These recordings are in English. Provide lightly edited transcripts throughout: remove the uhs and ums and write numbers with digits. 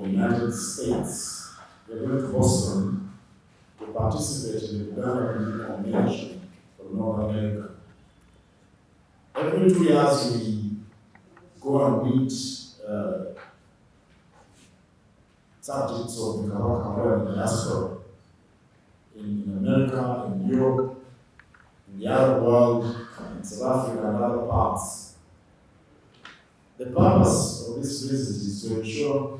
the United States. They went to Boston to participate in the Buganda Bumu convention from North America. Every 2 years we go and meet subjects of the Kawaka and the diaspora in America, in Europe, in the Arab world, in South Africa and other parts. The purpose of this visit is to ensure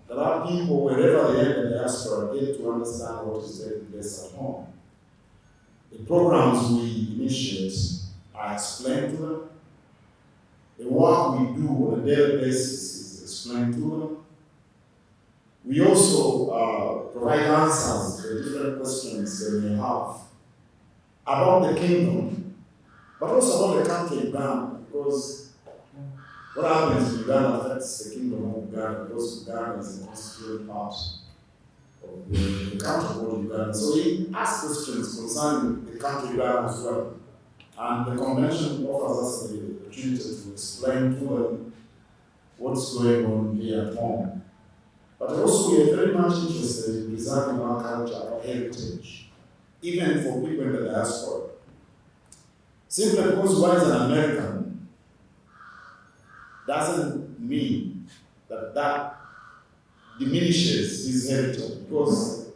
that our people, wherever they are in the diaspora, get to understand what is taking place at home. The programs we initiate are explained to them. The work we do on a daily basis is explained to them. We also provide answers to the different questions they may have about the kingdom, but also about the country Uganda, because what happens in Uganda affects the kingdom of Uganda, because Uganda is a constituent part of the country called Uganda. So we ask questions concerning the country Uganda as well. And the convention offers us the opportunity to explain to them what's going on here at home. But also we are very much interested in preserving our culture, our heritage, even for people in the diaspora. Simply because one is an American doesn't mean that diminishes his heritage, because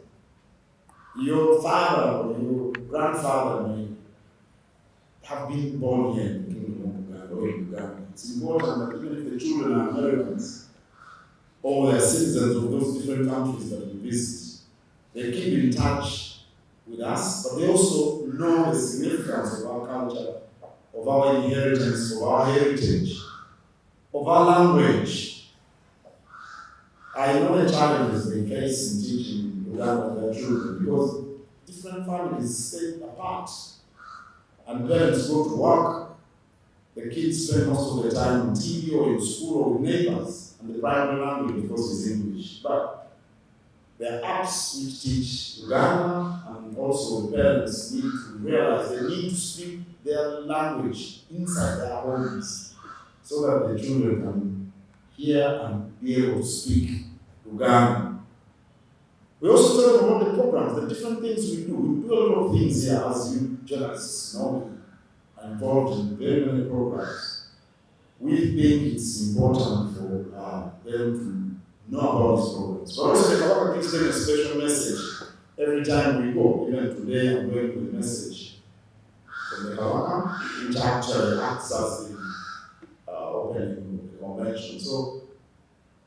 your father or your grandfather may have been born here in the kingdom of Uganda or in Uganda. It's important that even if the children are Americans or they are citizens of those different countries that we visit, they keep in touch with us, but they also know the significance of our culture, of our inheritance, of our heritage, of our language. I know the challenges they face in teaching Uganda their children, because different families stay apart and parents go to work. The kids spend most of the time on TV or in school or with neighbors, and the primary language, of course, is English. But there are apps which teach Uganda, and also the parents need to realize they need to speak their language inside their homes so that the children can hear and be able to speak Uganda. We also tell them about the programs, the different things we do. We do a lot of things here, as you journalists know. We are involved in very many programs. We think it's important for them to know about these programs. But also the Kawaka gives them a special message every time we go. Even today I'm going with a message from the Kawaka, which actually acts as the opening of the convention. So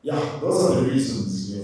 yeah, those are the reasons we